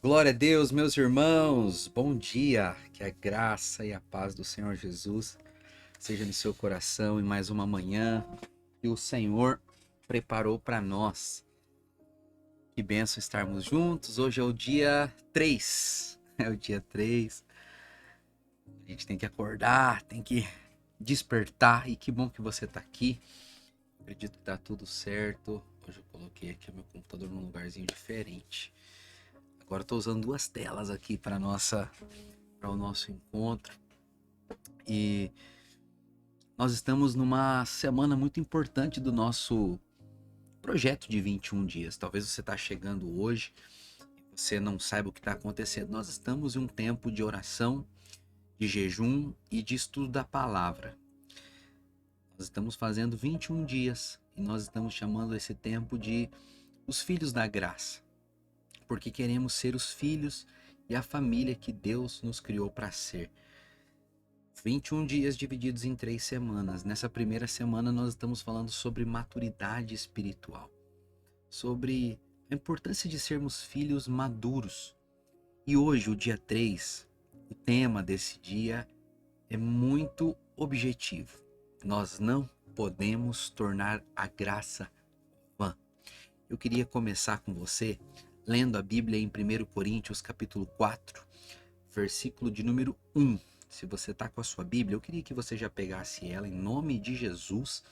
Glória a Deus, meus irmãos, bom dia, que a graça e a paz do Senhor Jesus seja no seu coração em mais uma manhã que o Senhor preparou para nós. Que bênção estarmos juntos, hoje é o dia 3, é o dia 3, a gente tem que acordar, tem que despertar e que bom que você está aqui, acredito que tá tudo certo. Hoje eu coloquei aqui o meu computador num lugarzinho diferente. Agora estou usando duas telas aqui para o nosso encontro. E nós estamos numa semana muito importante do nosso projeto de 21 dias. Talvez você está chegando hoje e você não saiba o que está acontecendo. Nós estamos em um tempo de oração, de jejum e de estudo da palavra. Nós estamos fazendo 21 dias e nós estamos chamando esse tempo de os filhos da graça, porque queremos ser os filhos e a família que Deus nos criou para ser. 21 dias divididos em 3 semanas. Nessa primeira semana nós estamos falando sobre maturidade espiritual, sobre a importância de sermos filhos maduros. E hoje, o dia 3, o tema desse dia é muito objetivo. Nós não podemos tornar a graça vã. Eu queria começar com você lendo a Bíblia em 1 Coríntios capítulo 4, versículo de número 1. Se você está com a sua Bíblia, eu queria que você já pegasse ela em nome de Jesus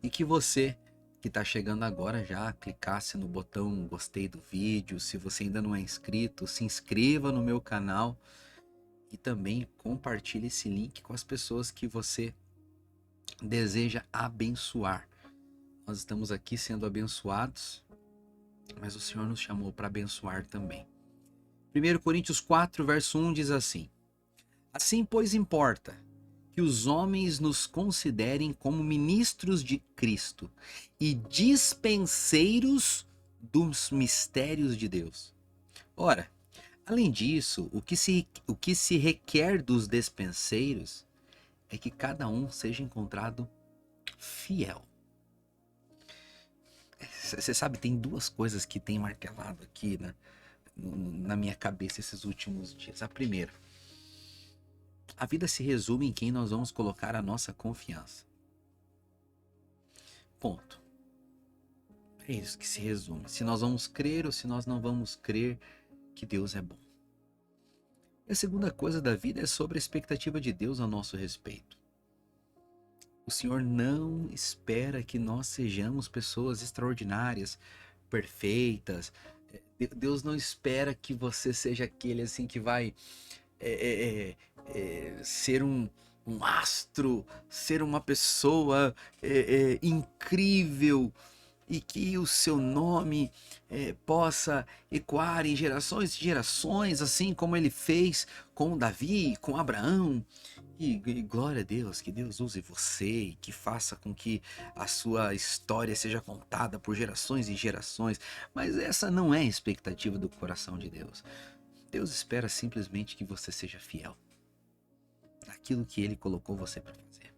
e que você que está chegando agora já clicasse no botão gostei do vídeo. Se você ainda não é inscrito, se inscreva no meu canal e também compartilhe esse link com as pessoas que você deseja abençoar. Nós estamos aqui sendo abençoados, mas o Senhor nos chamou para abençoar também. 1 Coríntios 4, verso 1 diz assim: Assim, pois, importa que os homens nos considerem como ministros de Cristo e dispenseiros dos mistérios de Deus. Ora, além disso, o que se requer dos dispenseiros é que cada um seja encontrado fiel. Você sabe, tem duas coisas que tem martelado aqui na minha cabeça esses últimos dias. A primeira: a vida se resume em quem nós vamos colocar a nossa confiança. Ponto. É isso que se resume. Se nós vamos crer ou se nós não vamos crer que Deus é bom. E a segunda coisa da vida é sobre a expectativa de Deus a nosso respeito. O Senhor não espera que nós sejamos pessoas extraordinárias, perfeitas. Deus não espera que você seja aquele assim que vai ser um astro, ser uma pessoa incrível e que o seu nome possa ecoar em gerações e gerações, assim como ele fez com Davi, com Abraão. E glória a Deus, que Deus use você e que faça com que a sua história seja contada por gerações e gerações. Mas essa não é a expectativa do coração de Deus. Deus espera simplesmente que você seja fiel naquilo que Ele colocou você para fazer.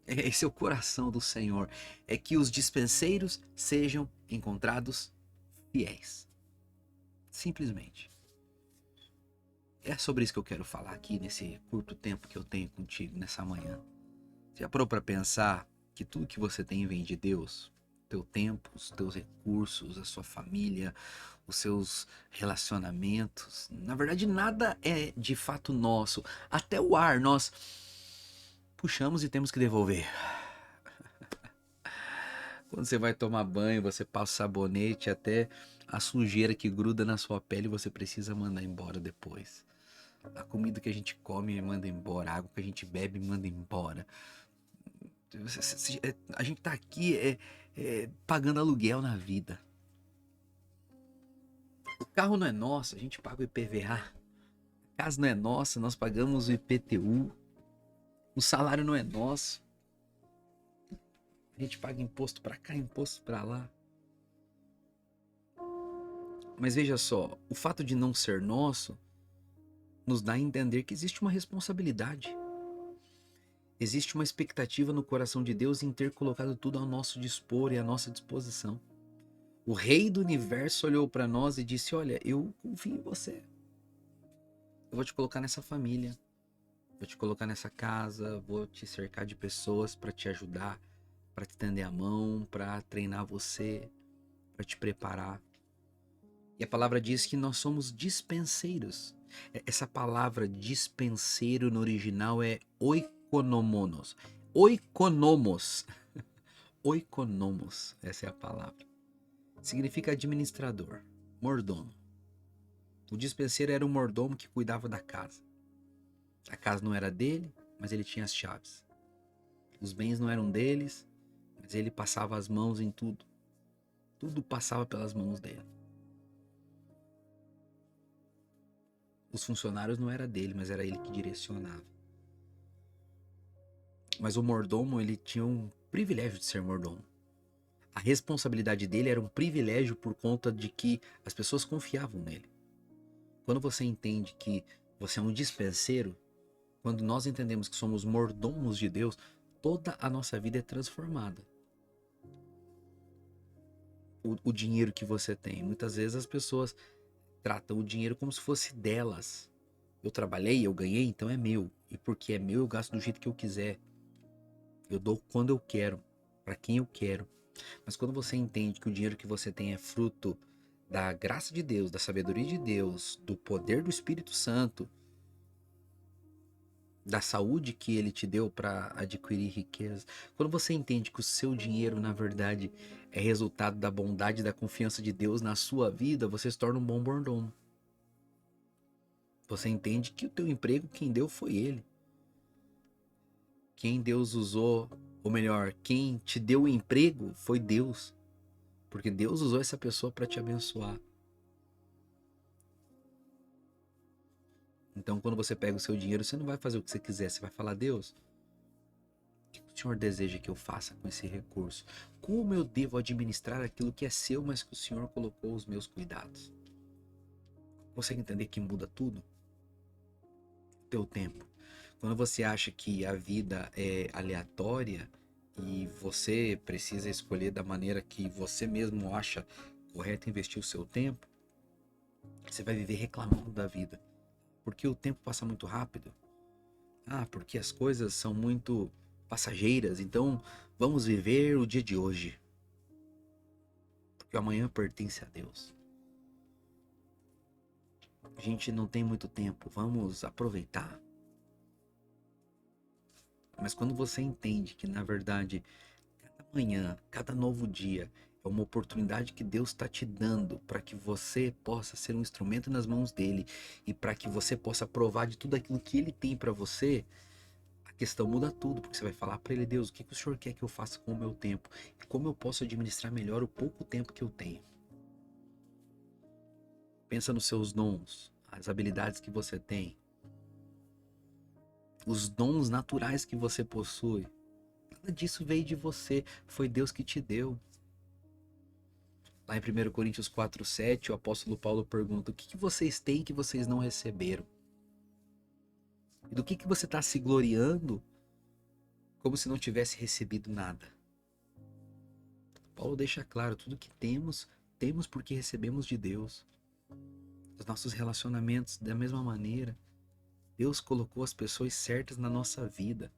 Esse é o coração do Senhor, é que os dispenseiros sejam encontrados fiéis. Simplesmente. É sobre isso que eu quero falar aqui nesse curto tempo que eu tenho contigo nessa manhã. Você já parou para pensar que tudo que você tem vem de Deus? Teu tempo, os teus recursos, a sua família, os seus relacionamentos. Na verdade, nada é de fato nosso. Até o ar nós puxamos e temos que devolver. Quando você vai tomar banho, você passa o sabonete, até a sujeira que gruda na sua pele você precisa mandar embora depois. A comida que a gente come manda embora, a água que a gente bebe manda embora. A gente tá aqui pagando aluguel na vida. O carro não é nosso, a gente paga o IPVA. A casa não é nossa, nós pagamos o IPTU. O salário não é nosso. A gente paga imposto para cá, imposto para lá. Mas veja só, o fato de não ser nosso nos dá a entender que existe uma responsabilidade. Existe uma expectativa no coração de Deus em ter colocado tudo ao nosso dispor e à nossa disposição. O rei do universo olhou para nós e disse: olha, eu confio em você. Eu vou te colocar nessa família. Vou te colocar nessa casa. Vou te cercar de pessoas para te ajudar, para te estender a mão, para treinar você, para te preparar. E a palavra diz que nós somos dispenseiros. Essa palavra dispenseiro no original é oikonomos. Oikonomos. Oikonomos, essa é a palavra. Significa administrador, mordomo. O dispenseiro era um mordomo que cuidava da casa. A casa não era dele, mas ele tinha as chaves. Os bens não eram deles, mas ele passava as mãos em tudo. Tudo passava pelas mãos dele. Os funcionários não era dele, mas era ele que direcionava. Mas o mordomo, ele tinha um privilégio de ser mordomo. A responsabilidade dele era um privilégio por conta de que as pessoas confiavam nele. Quando você entende que você é um dispenseiro, quando nós entendemos que somos mordomos de Deus, toda a nossa vida é transformada. O dinheiro que você tem, muitas vezes as pessoas tratam o dinheiro como se fosse delas. Eu trabalhei, eu ganhei, então é meu. E porque é meu, eu gasto do jeito que eu quiser. Eu dou quando eu quero, para quem eu quero. Mas quando você entende que o dinheiro que você tem é fruto da graça de Deus, da sabedoria de Deus, do poder do Espírito Santo, da saúde que ele te deu para adquirir riquezas. Quando você entende que o seu dinheiro, na verdade, é resultado da bondade e da confiança de Deus na sua vida, você se torna um bom mordomo. Você entende que o teu emprego, quem deu foi ele. Quem Deus usou, ou melhor, quem te deu o emprego foi Deus. Porque Deus usou essa pessoa para te abençoar. Então, quando você pega o seu dinheiro, você não vai fazer o que você quiser, você vai falar: Deus, o que o Senhor deseja que eu faça com esse recurso? Como eu devo administrar aquilo que é seu, mas que o Senhor colocou os meus cuidados? Consegue entender que muda tudo? O teu tempo. Quando você acha que a vida é aleatória e você precisa escolher da maneira que você mesmo acha correto investir o seu tempo, você vai viver reclamando da vida. Porque o tempo passa muito rápido. Porque as coisas são muito passageiras, então vamos viver o dia de hoje. Porque o amanhã pertence a Deus. A gente não tem muito tempo, vamos aproveitar. Mas quando você entende que, na verdade, cada manhã, cada novo dia é uma oportunidade que Deus está te dando para que você possa ser um instrumento nas mãos dele e para que você possa provar de tudo aquilo que ele tem para você, a questão muda tudo, porque você vai falar para ele: Deus, o que o Senhor quer que eu faça com o meu tempo? E como eu posso administrar melhor o pouco tempo que eu tenho? Pensa nos seus dons, as habilidades que você tem, os dons naturais que você possui. Nada disso veio de você, foi Deus que te deu. Lá em 1 Coríntios 4:7, o apóstolo Paulo pergunta: o que vocês têm que vocês não receberam? E do que você está se gloriando como se não tivesse recebido nada? Paulo deixa claro: tudo que temos, temos porque recebemos de Deus. Os nossos relacionamentos, da mesma maneira, Deus colocou as pessoas certas na nossa vida.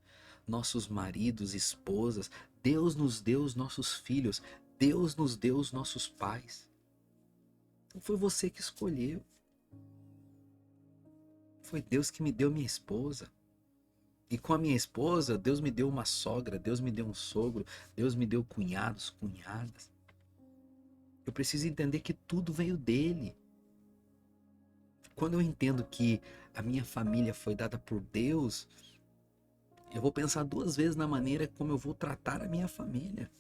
Nossos maridos, esposas, Deus nos deu os nossos filhos, Deus nos deu os nossos pais. Não foi você que escolheu. Foi Deus que me deu minha esposa. E com a minha esposa, Deus me deu uma sogra, Deus me deu um sogro, Deus me deu cunhados, cunhadas. Eu preciso entender que tudo veio dele. Quando eu entendo que a minha família foi dada por Deus, eu vou pensar duas vezes na maneira como eu vou tratar a minha família.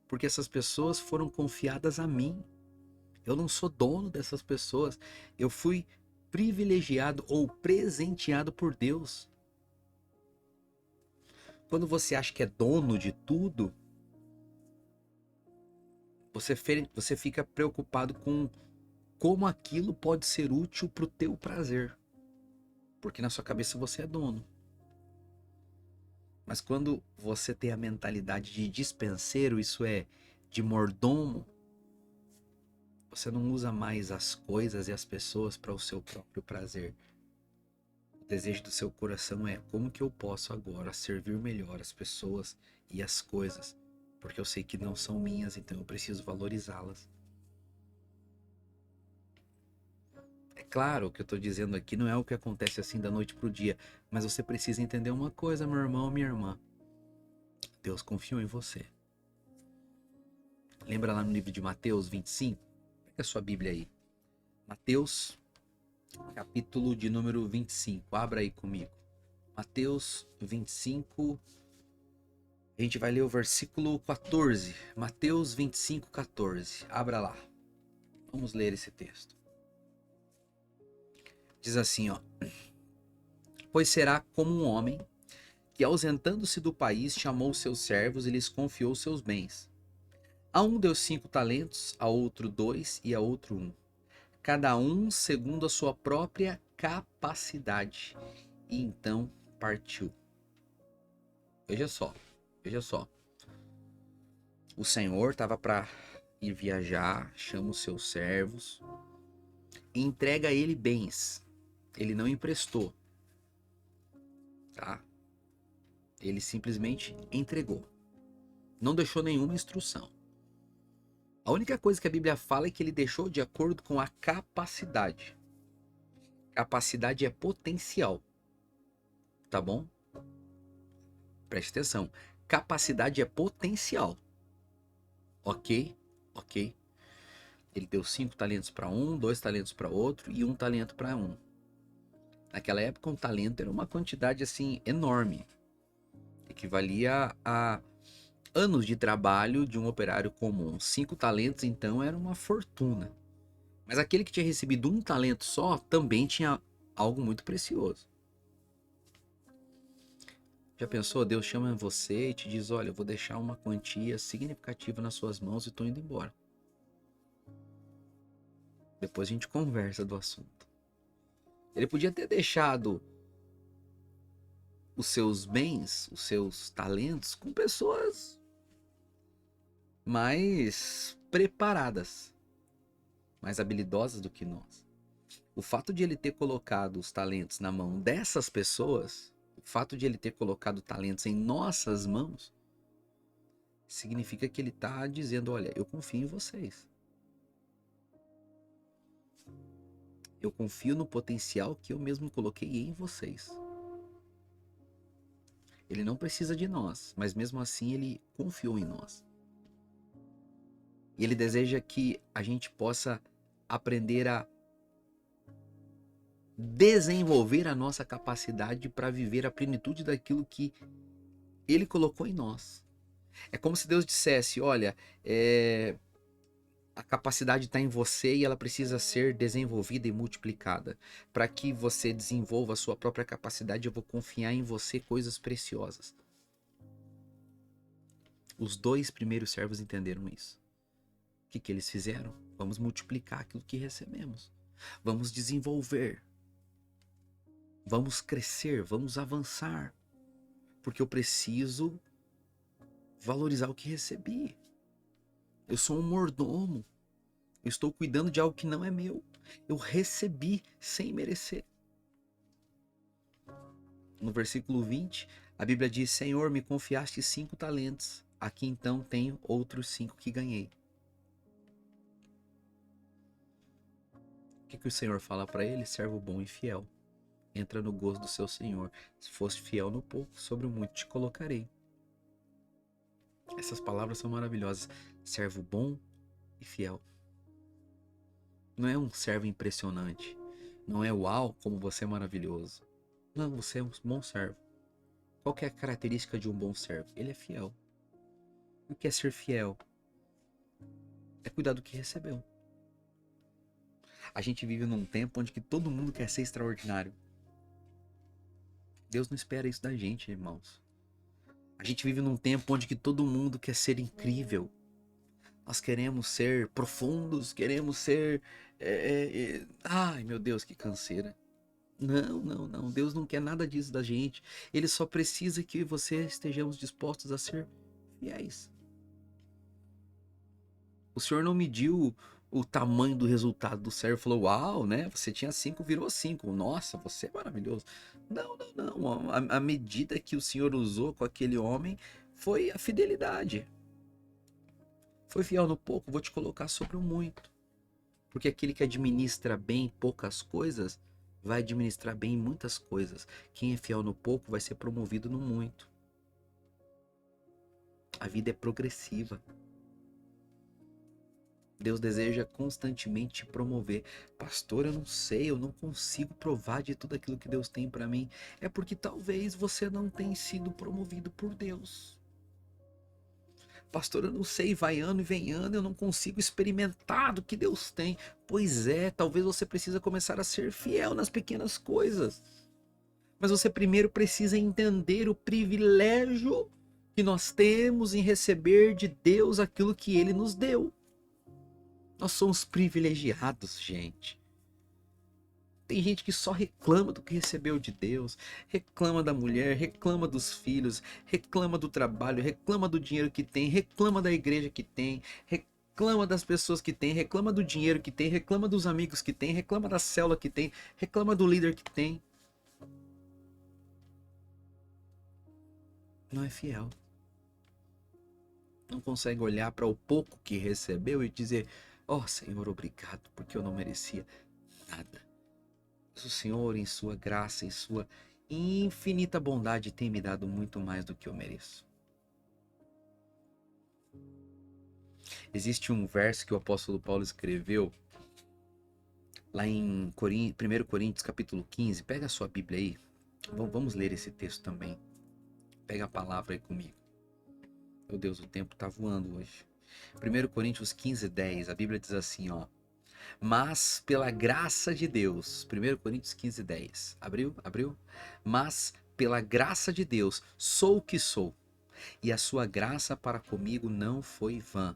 Porque essas pessoas foram confiadas a mim. Eu não sou dono dessas pessoas. Eu fui privilegiado ou presenteado por Deus. Quando você acha que é dono de tudo, você fica preocupado com como aquilo pode ser útil para o teu prazer. Porque na sua cabeça você é dono. Mas quando você tem a mentalidade de dispenseiro, isso é, de mordomo, Você não usa mais as coisas e as pessoas para o seu próprio prazer. O desejo do seu coração é como que eu posso agora servir melhor as pessoas e as coisas, porque eu sei que não são minhas, então eu preciso valorizá-las. É claro, o que eu estou dizendo aqui não é o que acontece assim da noite para o dia, mas você precisa entender uma coisa, meu irmão, minha irmã. Deus confiou em você. Lembra lá no livro de Mateus 25? Pega a sua Bíblia aí. Mateus, capítulo de número 25. Abra aí comigo. Mateus 25. A gente vai ler o versículo 14. Mateus 25, 14. Abra lá. Vamos ler esse texto. Diz assim, ó. Pois será como um homem que, ausentando-se do país, chamou seus servos e lhes confiou seus bens. A um deu 5 talentos, a outro 2 e a outro 1. Cada um segundo a sua própria capacidade. E então partiu. Veja só, veja só. O Senhor estava para ir viajar, chama os seus servos e entrega a ele bens. Ele não emprestou, tá? Ele simplesmente entregou. Não deixou nenhuma instrução. A única coisa que a Bíblia fala é que ele deixou de acordo com a capacidade. Capacidade é potencial, tá bom? Preste atenção. Capacidade é potencial. Ok? Ok? Ele deu 5 talentos para um, 2 talentos para outro e 1 talento para um. Naquela época, um talento era uma quantidade assim enorme. Equivalia a anos de trabalho de um operário comum. 5 talentos, então, era uma fortuna. Mas aquele que tinha recebido 1 talento só também tinha algo muito precioso. Já pensou? Deus chama você e te diz, olha, eu vou deixar uma quantia significativa nas suas mãos e estou indo embora. Depois a gente conversa do assunto. Ele podia ter deixado os seus bens, os seus talentos com pessoas mais preparadas, mais habilidosas do que nós. O fato de ele ter colocado os talentos na mão dessas pessoas, o fato de ele ter colocado talentos em nossas mãos, significa que ele está dizendo, olha, eu confio em vocês. Eu confio no potencial que eu mesmo coloquei em vocês. Ele não precisa de nós, mas mesmo assim ele confiou em nós. E ele deseja que a gente possa aprender a desenvolver a nossa capacidade para viver a plenitude daquilo que ele colocou em nós. É como se Deus dissesse, olha, a capacidade está em você e ela precisa ser desenvolvida e multiplicada. Para que você desenvolva a sua própria capacidade, eu vou confiar em você coisas preciosas. Os 2 primeiros servos entenderam isso. O que eles fizeram? Vamos multiplicar aquilo que recebemos. Vamos desenvolver. Vamos crescer, vamos avançar. Porque eu preciso valorizar o que recebi. Eu sou um mordomo. Eu estou cuidando de algo que não é meu. Eu recebi sem merecer. No versículo 20, a Bíblia diz, Senhor, me confiaste 5 talentos. Aqui então tenho outros 5 que ganhei. O que o Senhor fala para ele? Servo bom e fiel. Entra no gozo do seu Senhor. Se foste fiel no pouco, sobre o muito te colocarei. Essas palavras são maravilhosas. Servo bom e fiel. Não é um servo impressionante. Não é uau, como você é maravilhoso. Não, você é um bom servo. Qual que é a característica de um bom servo? Ele é fiel. O que é ser fiel? É cuidar do que recebeu. A gente vive num tempo onde que todo mundo quer ser extraordinário. Deus não espera isso da gente, irmãos. A gente vive num tempo onde que todo mundo quer ser incrível. Nós queremos ser profundos, queremos ser... Ai, meu Deus, que canseira. Não, não, não. Deus não quer nada disso da gente. Ele só precisa que você estejamos dispostos a ser fiéis. O Senhor não mediu o tamanho do resultado do servo, falou: uau, né? Você tinha 5, virou 5. Nossa, você é maravilhoso. Não, não, não. A medida que o Senhor usou com aquele homem foi a fidelidade. Foi fiel no pouco, vou te colocar sobre o muito. Porque aquele que administra bem poucas coisas, vai administrar bem muitas coisas. Quem é fiel no pouco vai ser promovido no muito. A vida é progressiva. Deus deseja constantemente te promover. Pastor, eu não sei, eu não consigo provar de tudo aquilo que Deus tem para mim. É porque talvez você não tenha sido promovido por Deus. Pastor, eu não sei, vai ano e vem ano, eu não consigo experimentar do que Deus tem. Pois é, talvez você precisa começar a ser fiel nas pequenas coisas. Mas você primeiro precisa entender o privilégio que nós temos em receber de Deus aquilo que Ele nos deu. Nós somos privilegiados, gente. Tem gente que só reclama do que recebeu de Deus, reclama da mulher, reclama dos filhos, reclama do trabalho, reclama do dinheiro que tem, reclama da igreja que tem, reclama das pessoas que tem, reclama do dinheiro que tem, reclama dos amigos que tem, reclama da célula que tem, reclama do líder que tem. Não é fiel. Não consegue olhar para o pouco que recebeu e dizer: ó Senhor, obrigado, porque eu não merecia nada. Mas o Senhor, em sua graça, em sua infinita bondade, tem me dado muito mais do que eu mereço. Existe um verso que o apóstolo Paulo escreveu lá em 1 Coríntios capítulo 15. Pega a sua Bíblia aí. Vamos ler esse texto também. Pega a palavra aí comigo. Meu Deus, o tempo tá voando hoje. 1 Coríntios 15, 10. A Bíblia diz assim, ó: mas pela graça de Deus, 1 Coríntios 15, 10. Abriu? Abriu? Mas pela graça de Deus sou o que sou, e a sua graça para comigo não foi vã.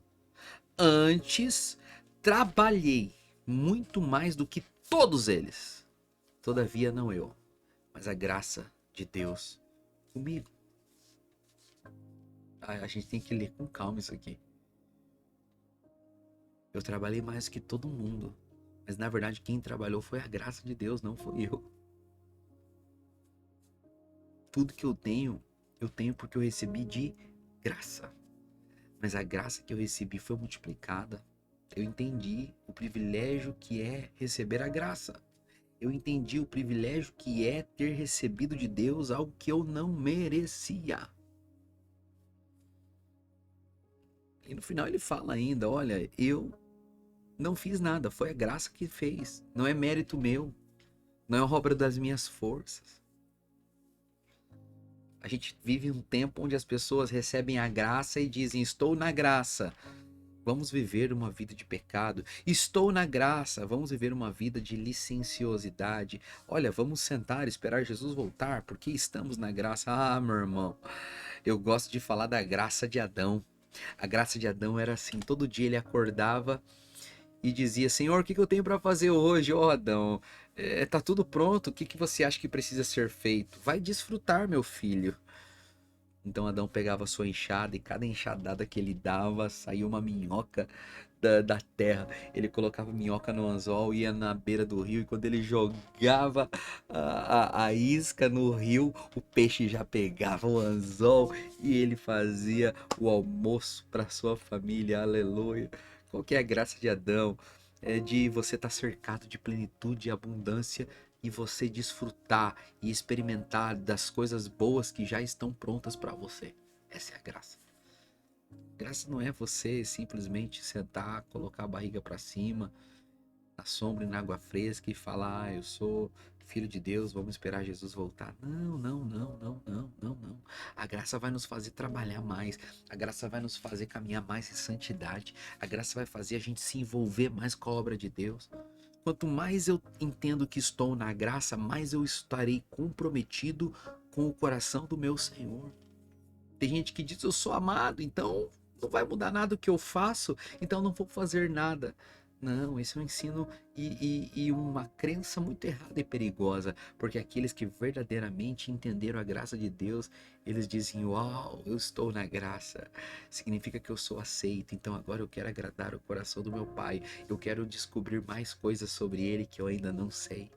Antes trabalhei muito mais do que todos eles. Todavia não eu, mas a graça de Deus comigo. A gente tem que ler com calma isso aqui. Eu trabalhei mais que todo mundo, mas na verdade quem trabalhou foi a graça de Deus, não foi eu. Tudo que eu tenho porque eu recebi de graça. Mas a graça que eu recebi foi multiplicada. Eu entendi o privilégio que é receber a graça. Eu entendi o privilégio que é ter recebido de Deus algo que eu não merecia. E no final ele fala ainda: olha, eu não fiz nada, foi a graça que fez. Não é mérito meu, não é obra das minhas forças. A gente vive um tempo onde as pessoas recebem a graça e dizem: estou na graça, vamos viver uma vida de pecado. Estou na graça, vamos viver uma vida de licenciosidade. Olha, vamos sentar e esperar Jesus voltar, porque estamos na graça. Ah, meu irmão, eu gosto de falar da graça de Adão. A graça de Adão era assim: todo dia ele acordava e dizia: Senhor, o que eu tenho para fazer hoje? Ó, Adão, tá tudo pronto, o que você acha que precisa ser feito? Vai desfrutar, meu filho. Então Adão pegava a sua enxada e cada enxadada que ele dava saía uma minhoca da terra. Ele colocava minhoca no anzol, ia na beira do rio, e quando ele jogava a isca no rio, o peixe já pegava o anzol e ele fazia o almoço para sua família. Aleluia. Qual que é a graça de Adão? É de você estar cercado de plenitude e abundância e você desfrutar e experimentar das coisas boas que já estão prontas para você. Essa é a graça. Graça não é você simplesmente sentar, colocar a barriga para cima, na sombra e na água fresca e falar: eu sou filho de Deus, vamos esperar Jesus voltar. Não, não, não, não, não, não, não. A graça vai nos fazer trabalhar mais. A graça vai nos fazer caminhar mais em santidade. A graça vai fazer a gente se envolver mais com a obra de Deus. Quanto mais eu entendo que estou na graça, mais eu estarei comprometido com o coração do meu Senhor. Tem gente que diz: eu sou amado, então não vai mudar nada o que eu faço, então não vou fazer nada. Não, esse é um ensino e uma crença muito errada e perigosa, porque aqueles que verdadeiramente entenderam a graça de Deus, eles dizem: Uau, eu estou na graça, significa que eu sou aceito, então agora eu quero agradar o coração do meu Pai, eu quero descobrir mais coisas sobre Ele que eu ainda não sei.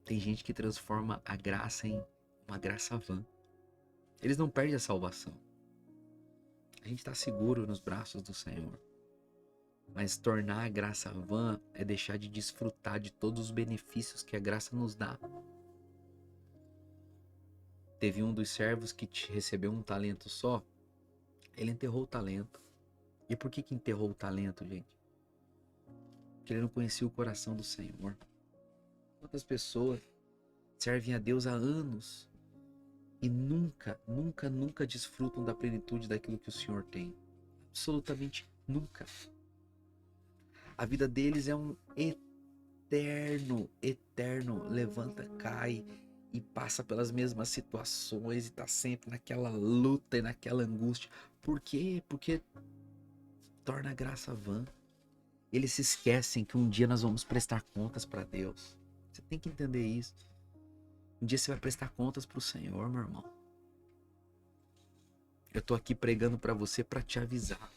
Tem gente que transforma a graça em uma graça vã, eles não perdem a salvação, a gente está seguro nos braços do Senhor. Mas tornar a graça vã é deixar de desfrutar de todos os benefícios que a graça nos dá. Teve um dos servos que recebeu um talento só, ele enterrou o talento. E por que enterrou o talento, gente? Porque ele não conhecia o coração do Senhor. Quantas pessoas servem a Deus há anos e nunca desfrutam da plenitude daquilo que o Senhor tem? Absolutamente nunca. A vida deles é um eterno, levanta, cai e passa pelas mesmas situações e tá sempre naquela luta e naquela angústia. Por quê? Porque torna a graça vã. Eles se esquecem que um dia nós vamos prestar contas para Deus. Você tem que entender isso. Um dia você vai prestar contas para o Senhor, meu irmão. Eu tô aqui pregando para você para te avisar.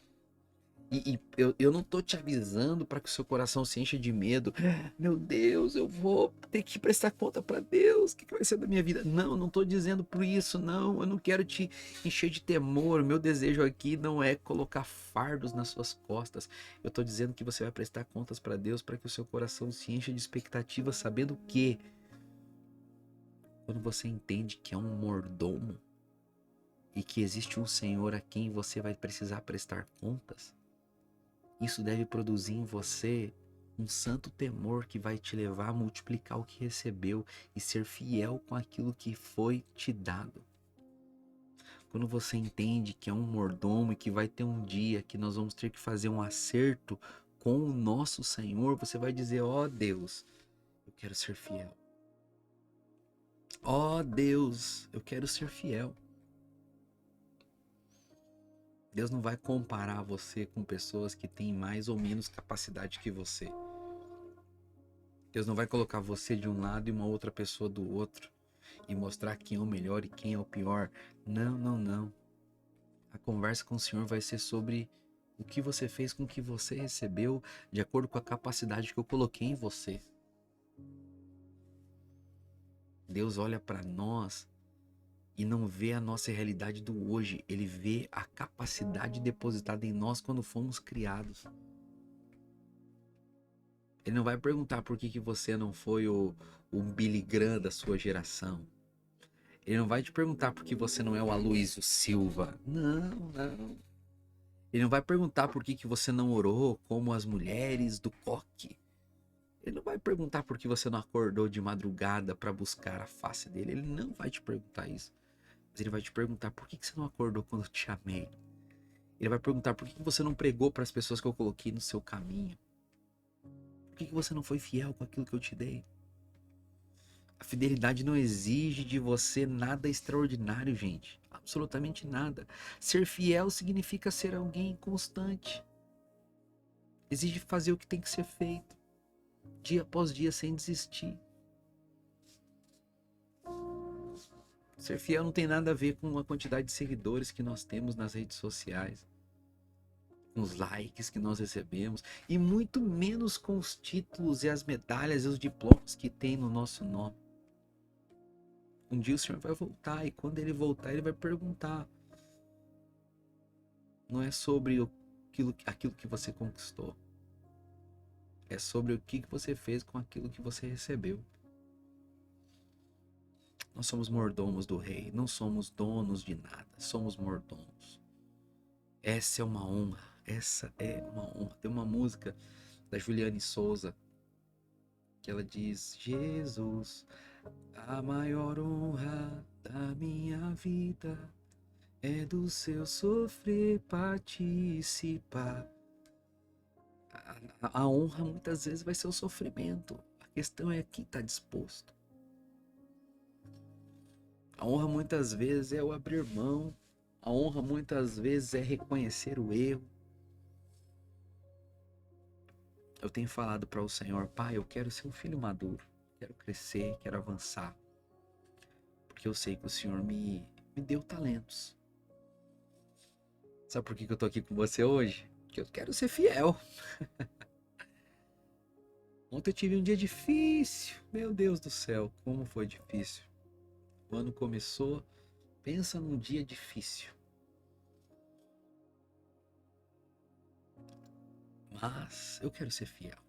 Eu não tô te avisando para que o seu coração se encha de medo. Meu Deus, eu vou ter que prestar conta para Deus. O que vai ser da minha vida? Não, não tô dizendo por isso, não. Eu não quero te encher de temor. O meu desejo aqui não é colocar fardos nas suas costas. Eu tô dizendo que você vai prestar contas para Deus para que o seu coração se encha de expectativa, sabendo que quando você entende que é um mordomo e que existe um Senhor a quem você vai precisar prestar contas, isso deve produzir em você um santo temor que vai te levar a multiplicar o que recebeu e ser fiel com aquilo que foi te dado. Quando você entende que é um mordomo e que vai ter um dia que nós vamos ter que fazer um acerto com o nosso Senhor, você vai dizer: ó Deus, eu quero ser fiel. Ó Deus, eu quero ser fiel. Deus não vai comparar você com pessoas que têm mais ou menos capacidade que você. Deus não vai colocar você de um lado e uma outra pessoa do outro e mostrar quem é o melhor e quem é o pior. Não. A conversa com o Senhor vai ser sobre o que você fez com o que você recebeu de acordo com a capacidade que eu coloquei em você. Deus olha para nós e não vê a nossa realidade do hoje. Ele vê a capacidade depositada em nós quando fomos criados. Ele não vai perguntar por que você não foi o Billy Graham da sua geração. Ele não vai te perguntar por que você não é o Aloysio Silva. Não. Ele não vai perguntar por que você não orou como as mulheres do coque. Ele não vai perguntar por que você não acordou de madrugada para buscar a face dele. Ele não vai te perguntar isso. Mas ele vai te perguntar por que você não acordou quando eu te chamei. Ele vai perguntar por que você não pregou para as pessoas que eu coloquei no seu caminho. Por que você não foi fiel com aquilo que eu te dei. A fidelidade não exige de você nada extraordinário, gente. Absolutamente nada. Ser fiel significa ser alguém constante. Exige fazer o que tem que ser feito, dia após dia, sem desistir. Ser fiel não tem nada a ver com a quantidade de seguidores que nós temos nas redes sociais, com os likes que nós recebemos, e muito menos com os títulos e as medalhas e os diplomas que tem no nosso nome. Um dia o Senhor vai voltar, e quando ele voltar, ele vai perguntar. Não é sobre aquilo que você conquistou. É sobre o que você fez com aquilo que você recebeu. Nós somos mordomos do rei, não somos donos de nada, somos mordomos. Essa é uma honra, essa é uma honra. Tem uma música da Juliane Souza que ela diz: Jesus, a maior honra da minha vida é do seu sofrer participar. A honra muitas vezes vai ser o sofrimento. A questão é quem está disposto. A honra muitas vezes é o abrir mão. A honra muitas vezes é reconhecer o erro. eu tenho falado para o Senhor, Pai, eu quero ser um filho maduro, quero crescer, quero avançar, porque eu sei que o Senhor me deu talentos. Sabe por que eu tô aqui com você hoje? Porque eu quero ser fiel. Ontem eu tive um dia difícil, meu Deus do céu, como foi difícil. O ano começou, pensa num dia difícil. Mas eu quero ser fiel,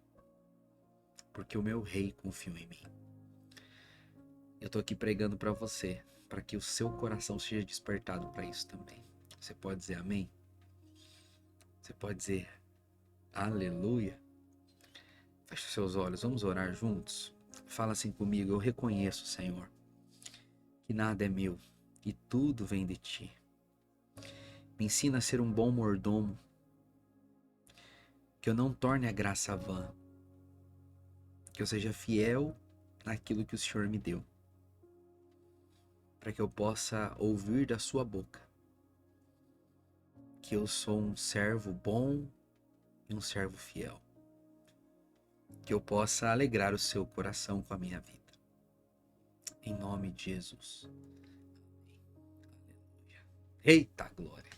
porque o meu rei confiou em mim. Eu tô aqui pregando para você, para que o seu coração seja despertado para isso também. Você pode dizer amém? Você pode dizer aleluia? Feche os seus olhos, vamos orar juntos? Fala assim comigo, eu reconheço, Senhor, que nada é meu e tudo vem de ti. Me ensina a ser um bom mordomo, que eu não torne a graça vã, que eu seja fiel naquilo que o Senhor me deu, para que eu possa ouvir da sua boca que eu sou um servo bom e um servo fiel, que eu possa alegrar o seu coração com a minha vida. Em nome de Jesus. Eita glória!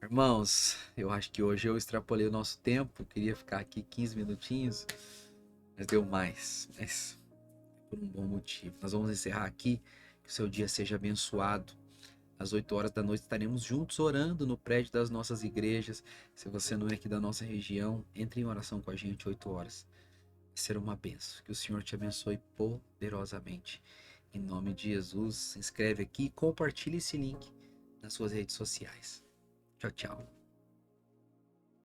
Irmãos, eu acho que hoje eu extrapolei o nosso tempo, queria ficar aqui 15 minutinhos, mas deu mais, mas por um bom motivo. Nós vamos encerrar aqui, que o seu dia seja abençoado. Às 8 horas da noite estaremos juntos orando no prédio das nossas igrejas. Se você não é aqui da nossa região, entre em oração com a gente 8 horas. Vai ser uma benção. Que o Senhor te abençoe poderosamente. Em nome de Jesus, se inscreve aqui e compartilhe esse link nas suas redes sociais. Tchau, tchau.